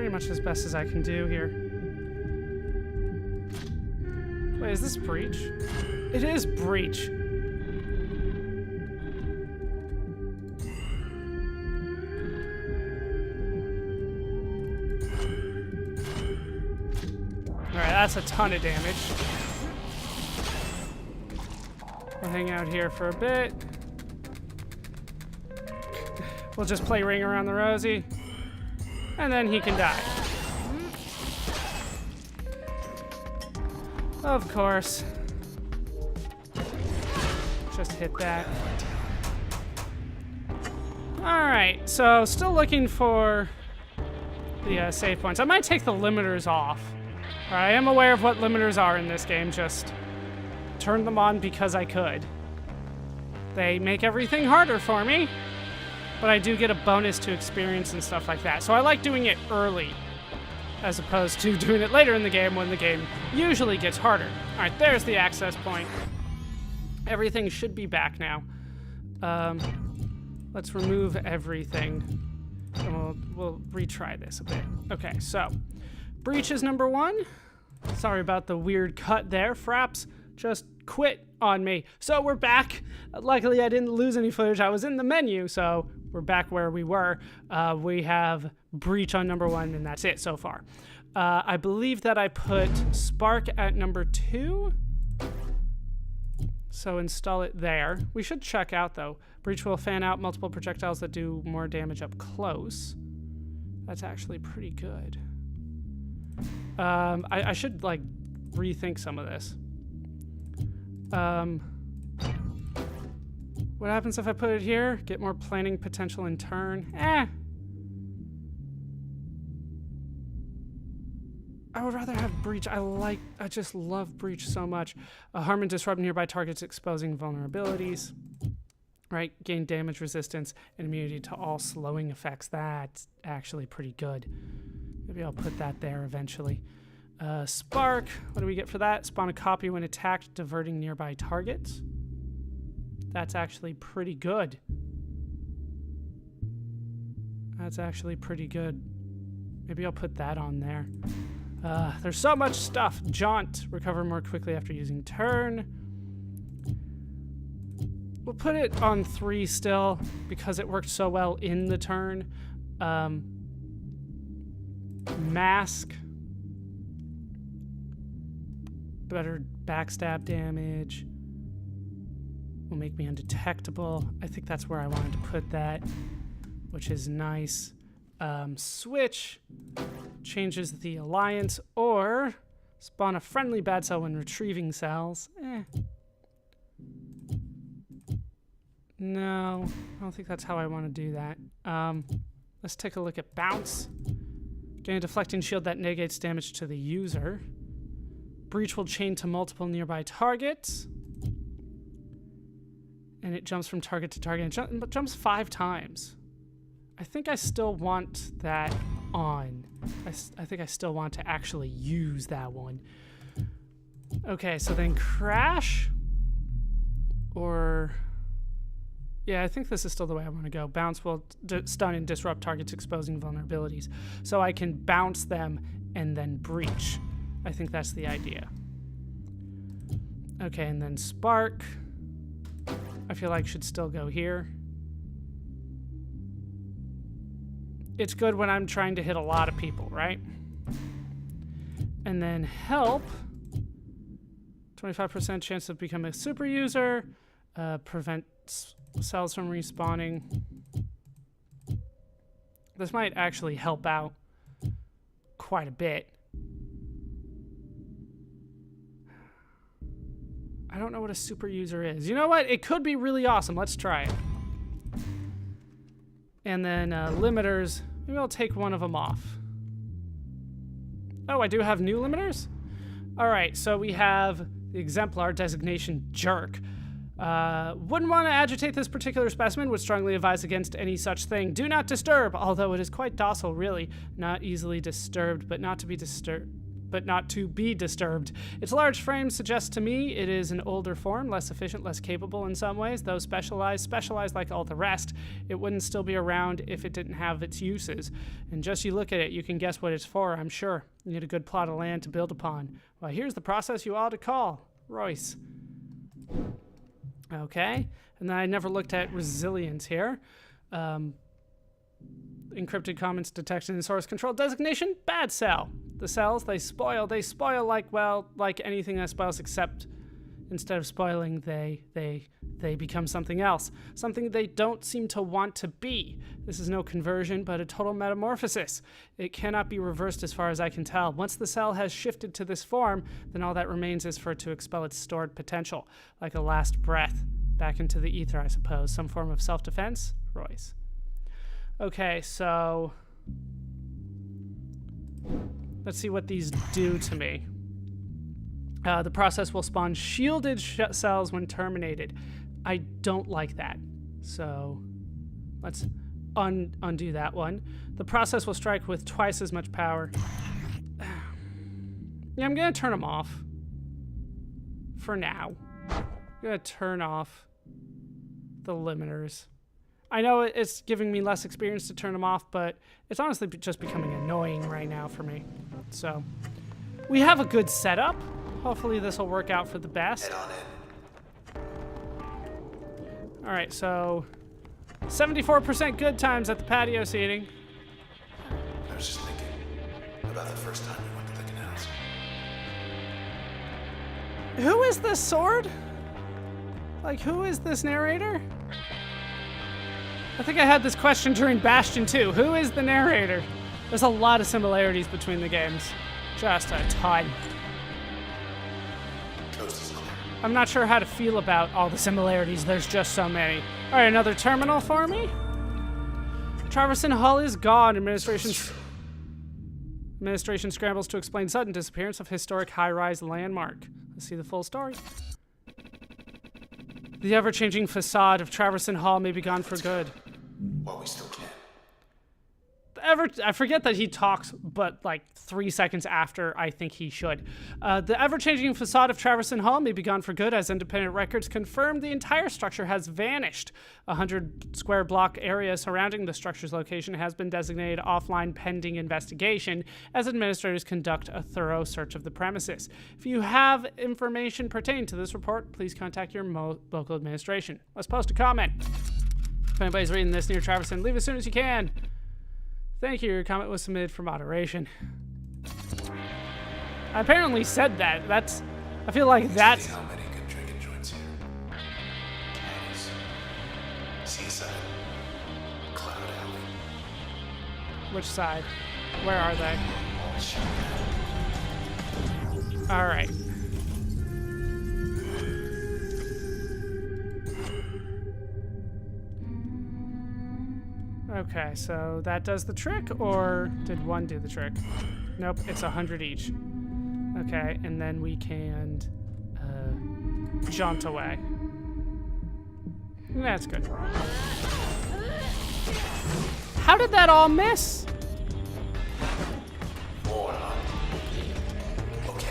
pretty much as best as I can do here. Wait, is this breach? It is breach. Alright, that's a ton of damage. We'll hang out here for a bit. We'll just play Ring Around the Rosie. And then he can die. Of course. Just hit that. Alright, so still looking for the save points. I might take the limiters off. I am aware of what limiters are in this game, just turned them on because I could. They make everything harder for me, but I do get a bonus to experience and stuff like that. So I like doing it early, as opposed to doing it later in the game when the game usually gets harder. All right, there's the access point. Everything should be back now. Let's remove everything, and we'll retry this a bit. Okay, so breach is number 1. Sorry about the weird cut there. Fraps just quit on me. So we're back. Luckily, I didn't lose any footage. I was in the menu, so we're back where we were. We have breach on number 1, and that's it so far. I believe that I put spark at number 2. So install it there. We should check out, though. Breach will fan out multiple projectiles that do more damage up close. That's actually pretty good. I should, like, rethink some of this. What happens if I put it here? Get more planning potential in turn. I would rather have breach. I just love breach so much. Harm and disrupt nearby targets, exposing vulnerabilities. Right? Gain damage resistance and immunity to all slowing effects. That's actually pretty good. Maybe I'll put that there eventually. Spark, what do we get for that? Spawn a copy when attacked, diverting nearby targets. That's actually pretty good. That's actually pretty good. Maybe I'll put that on there. There's so much stuff. Jaunt, recover more quickly after using turn. We'll put it on 3 still, because it worked so well in the turn. Mask. Better backstab damage. Will make me undetectable. I think that's where I wanted to put that, which is nice. Switch changes the alliance, or spawn a friendly bad cell when retrieving cells. No, I don't think that's how I want to do that. Let's take a look at bounce. Gain a deflecting shield that negates damage to the user. Breach will chain to multiple nearby targets. And it jumps from target to target. It jumps 5 times. I think I still want that on. I think I still want to actually use that one. Okay, so then crash. Or... yeah, I think this is still the way I want to go. Bounce will stun and disrupt targets, exposing vulnerabilities. So I can bounce them and then breach. I think that's the idea. Okay, and then spark. I feel like should still go here. It's good when I'm trying to hit a lot of people, right? And then help. 25% chance of becoming a super user. Prevent cells from respawning. This might actually help out quite a bit. I don't know what a super user is. You know what? It could be really awesome. Let's try it. And then limiters. Maybe I'll take one of them off. Oh, I do have new limiters? All right, so we have the exemplar designation jerk. Wouldn't want to agitate this particular specimen, would strongly advise against any such thing. Do not disturb, although it is quite docile, really. Not easily disturbed, but not to be disturbed. but not to be disturbed. Its large frame suggests to me it is an older form, less efficient, less capable in some ways, though specialized like all the rest. It wouldn't still be around if it didn't have its uses. And just you look at it, you can guess what it's for, I'm sure. You need a good plot of land to build upon. Well, here's the process you ought to call. Royce. Okay, and then I never looked at resilience here. Encrypted comments detection and source control designation, bad cell. The cells, they spoil like, well, like anything that spoils, except instead of spoiling, they become something else. Something they don't seem to want to be. This is no conversion, but a total metamorphosis. It cannot be reversed as far as I can tell. Once the cell has shifted to this form, then all that remains is for it to expel its stored potential, like a last breath, back into the ether, I suppose. Some form of self-defense? Royce. Okay, so let's see what these do to me. The process will spawn shielded cells when terminated. I don't like that. So let's undo that one. The process will strike with twice as much power. Yeah, I'm going to turn them off. For now. I'm going to turn off the limiters. I know it's giving me less experience to turn them off, but it's honestly just becoming annoying right now for me. So, we have a good setup. Hopefully this will work out for the best. Head on in. Alright, so 74% good times at the patio seating. I was just thinking about the first time we went to the canals. Who is this sword? Like, who is this narrator? I think I had this question during Bastion 2. Who is the narrator? There's a lot of similarities between the games. Just a ton. Coast is clear. I'm not sure how to feel about all the similarities. There's just so many. All right, another terminal for me? Traverson Hall is gone. Administration scrambles to explain sudden disappearance of historic high-rise landmark. Let's see the full story. The ever-changing facade of Traverson Hall may be gone for good. While we still can. I forget that he talks, but like 3 seconds after I think he should. The ever-changing facade of Traverson Hall may be gone for good, as independent records confirm the entire structure has vanished. A 100-square block area surrounding the structure's location has been designated offline pending investigation, as administrators conduct a thorough search of the premises. If you have information pertaining to this report, please contact your local administration. Let's post a comment. If anybody's reading this near Traverson, leave as soon as you can. Thank you. Your comment was submitted for moderation. I apparently said that. I feel like that's... How many good drinking joints here? Caddies. Seaside. Cloud Alley. Which side? Where are they? All shit. All right. Okay, so that does the trick, or did one do the trick? Nope, it's 100 each. Okay, and then we can jaunt away. That's good. How did that all miss? Okay.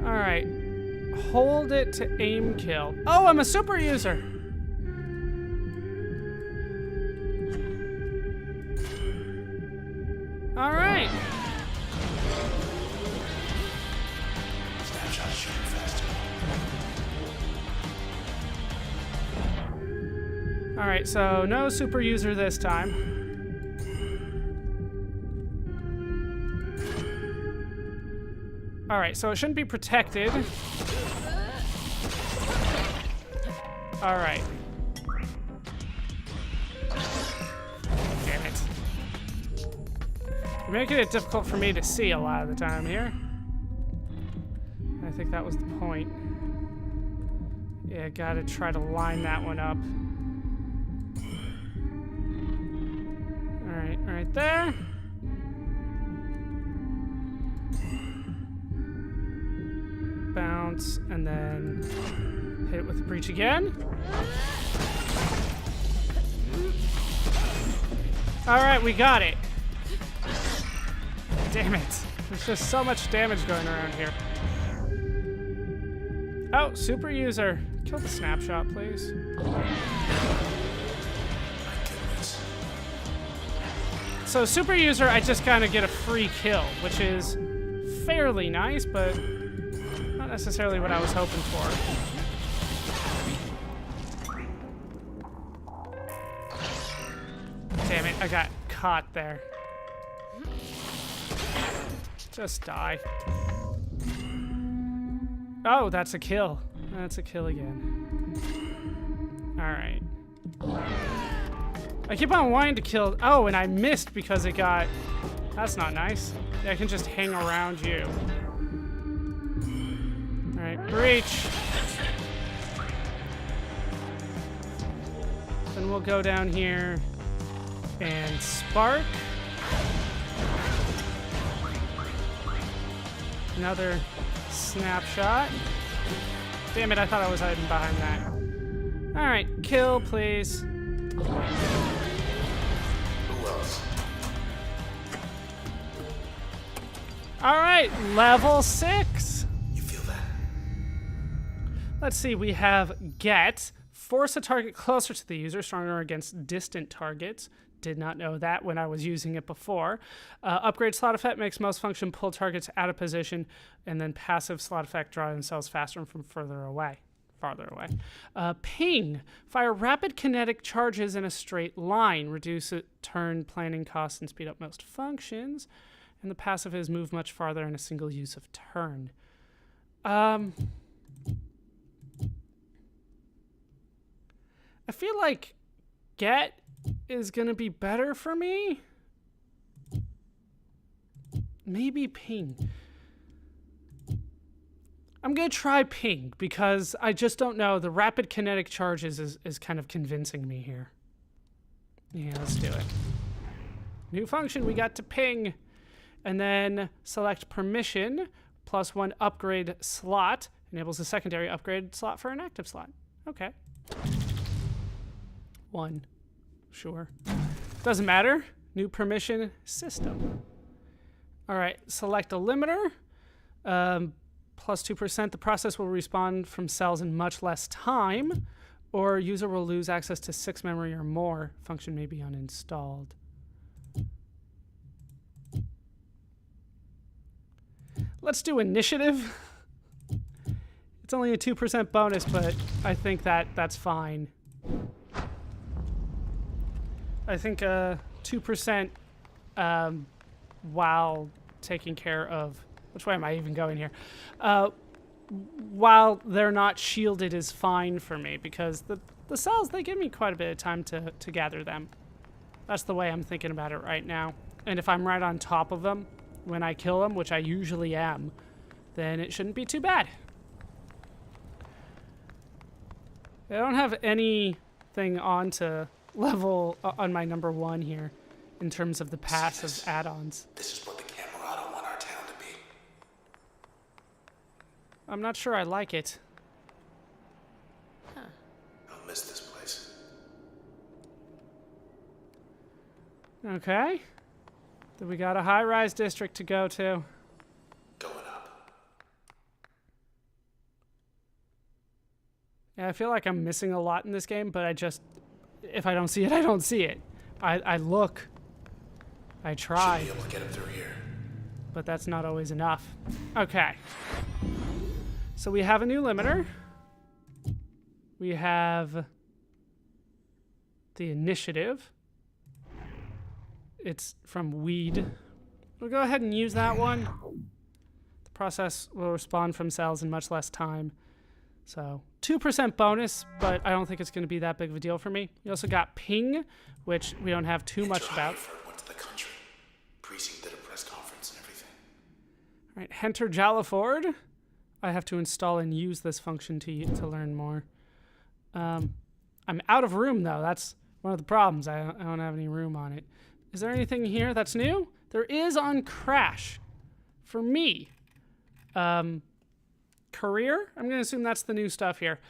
All right, hold it to aim kill. Oh, I'm a super user. All right. Snapshot shooting faster. All right, so no super user this time. All right, so it shouldn't be protected. All right. Damn it. You're making it difficult for me to see a lot of the time here. I think that was the point. Yeah, gotta try to line that one up. Alright, right there. Bounce, and then hit it with the breach again. Alright, we got it. Damn it. There's just so much damage going around here. Oh, super user. Kill the snapshot, please. So super user, I just kind of get a free kill, which is fairly nice, but not necessarily what I was hoping for. Damn it, I got caught there. Just die. Oh, that's a kill. That's a kill again. Alright. I keep on wanting to kill... Oh, and I missed because it got... That's not nice. I can just hang around you. Alright, breach. Then we'll go down here and spark. Another snapshot. Damn it, I thought I was hiding behind that. Alright, kill, please. Who else? Alright, level 6. You feel that? Let's see, we have get. Force a target closer to the user, stronger against distant targets. Did not know that when I was using it before. Upgrade slot effect makes most function pull targets out of position, and then passive slot effect draw themselves faster and from farther away. Ping. Fire rapid kinetic charges in a straight line. Reduce turn planning costs and speed up most functions. And the passive is move much farther in a single use of turn. I feel like get is gonna be better for me. Maybe ping. I'm gonna try ping because I just don't know. The rapid kinetic charges is kind of convincing me here. Yeah, let's do it. New function, we got to ping. And then select permission, +1 upgrade slot. Enables a secondary upgrade slot for an active slot. Okay. 1. Sure. Doesn't matter. New permission system. All right, select a limiter. +2%. The process will respawn from cells in much less time, or user will lose access to 6 memory or more. Function may be uninstalled. Let's do initiative. It's only a 2% bonus, but I think that's fine. I think 2% while taking care of... Which way am I even going here? While they're not shielded is fine for me, because the cells, they give me quite a bit of time to gather them. That's the way I'm thinking about it right now. And if I'm right on top of them when I kill them, which I usually am, then it shouldn't be too bad. I don't have anything on to level on my number 1 here in terms of the passive add-ons. This is what the Camerata want our town to be. I'm not sure I like it. I'll miss this place. Okay. Then we got a high-rise district to go to. Going up. Yeah, I feel like I'm missing a lot in this game, but I just... If I don't see it, I don't see it. I look. I try. Should be able to get him through here. But that's not always enough. Okay. So we have a new limiter. We have the initiative. It's from Weed. We'll go ahead and use that one. The process will respond from cells in much less time. So 2% bonus, but I don't think it's going to be that big of a deal for me. You also got ping, which we don't have too much about. Went to the country. Precinct did a press conference and everything. All right, Henter Jalaford. I have to install and use this function to learn more. I'm out of room, though. That's one of the problems. I don't have any room on it. Is there anything here that's new? There is on Crash. For me. Career? I'm going to assume that's the new stuff here.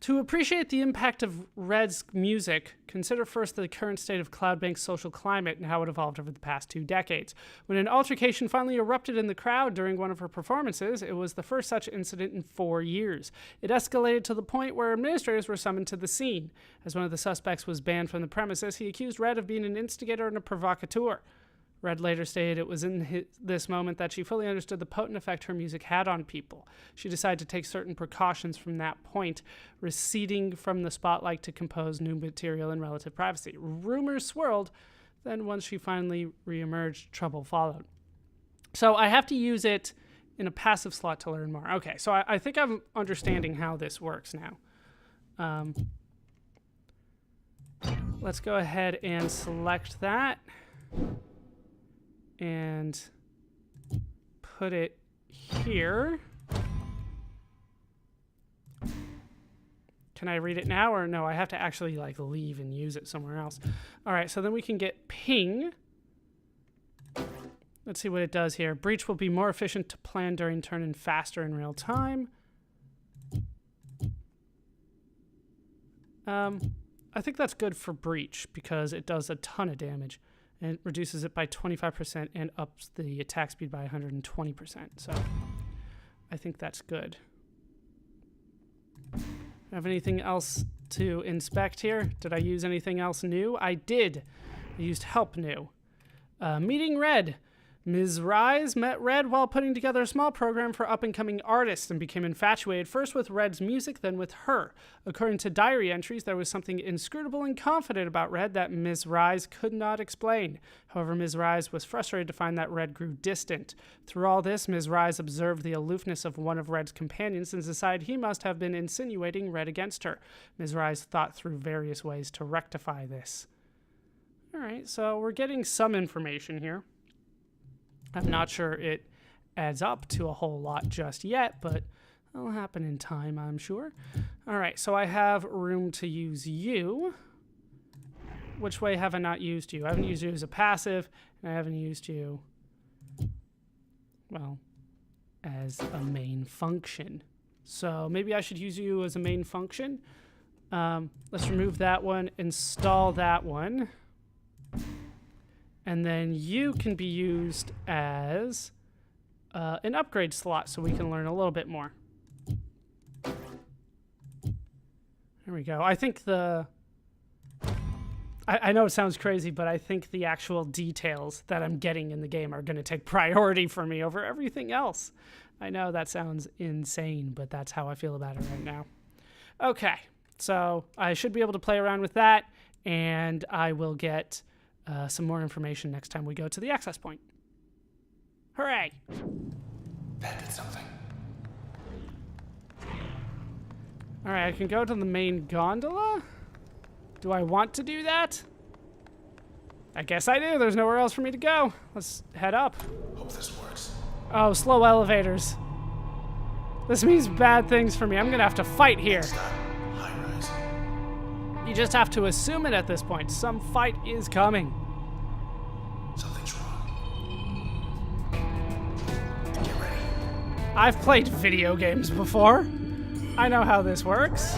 To appreciate the impact of Red's music, consider first the current state of Cloudbank's social climate and how it evolved over the past 2 decades. When an altercation finally erupted in the crowd during one of her performances, it was the first such incident in 4 years. It escalated to the point where administrators were summoned to the scene. As one of the suspects was banned from the premises, he accused Red of being an instigator and a provocateur. Red later stated it was in this moment that she fully understood the potent effect her music had on people. She decided to take certain precautions from that point, receding from the spotlight to compose new material in relative privacy. Rumors swirled, then once she finally reemerged, trouble followed. So I have to use it in a passive slot to learn more. Okay, so I think I'm understanding how this works now. Let's go ahead and select that. And put it here. Can I read it now, or no? I have to actually like leave and use it somewhere else. All right, so then we can get ping. Let's see what it does here. Breach will be more efficient to plan during turn and faster in real time. I think that's good for breach because it does a ton of damage. And it reduces it by 25% and ups the attack speed by 120%. So I think that's good. Have anything else to inspect here? Did I use anything else new? I did. I used help new. Meeting Red. Ms. Rise met Red while putting together a small program for up-and-coming artists and became infatuated first with Red's music, then with her. According to diary entries, there was something inscrutable and confident about Red that Ms. Rise could not explain. However, Ms. Rise was frustrated to find that Red grew distant. Through all this, Ms. Rise observed the aloofness of one of Red's companions and decided he must have been insinuating Red against her. Ms. Rise thought through various ways to rectify this. All right, so we're getting some information here. I'm not sure it adds up to a whole lot just yet, but it'll happen in time, I'm sure. All right, so I have room to use you. Which way have I not used you? I haven't used you as a passive, and I haven't used you, well, as a main function. So maybe I should use you as a main function. Let's remove that one, install that one. And then you can be used as an upgrade slot so we can learn a little bit more. There we go. I think I know it sounds crazy, but I think the actual details that I'm getting in the game are going to take priority for me over everything else. I know that sounds insane, but that's how I feel about it right now. Okay, so I should be able to play around with that, and I will get some more information next time we go to the access point. Hooray! That did something. All right, I can go to the main gondola. Do I want to do that? I guess I do. There's nowhere else for me to go. Let's head up. Hope this works. Oh, slow elevators. This means bad things for me. I'm gonna have to fight here. Stop. High rise. You just have to assume it at this point. Some fight is coming. Something's wrong. Get ready. I've played video games before. I know how this works.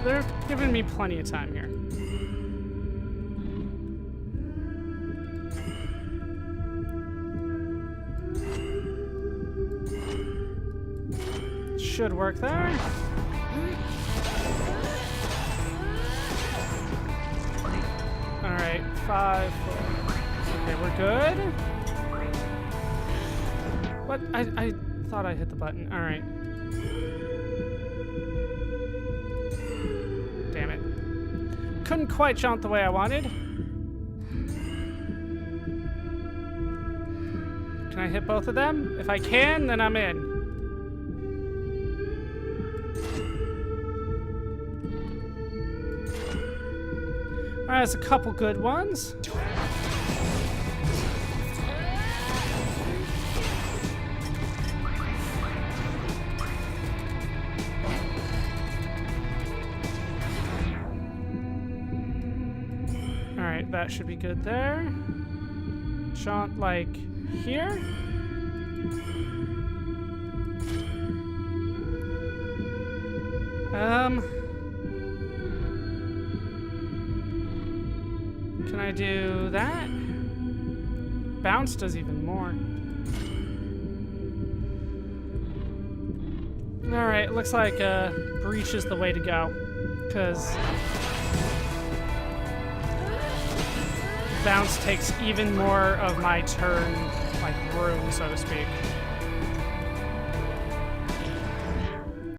They're giving me plenty of time here. Should work there. All right, 5, 4. Okay, we're good. What? I thought I hit the button. All right. Damn it. Couldn't quite jump the way I wanted. Can I hit both of them? If I can, then I'm in. All right, that's a couple good ones. Do it. All right, that should be good there. Jaunt like here. Can I do that? Bounce does even more. Alright, looks like breach is the way to go. Because bounce takes even more of my turn, like, room, so to speak.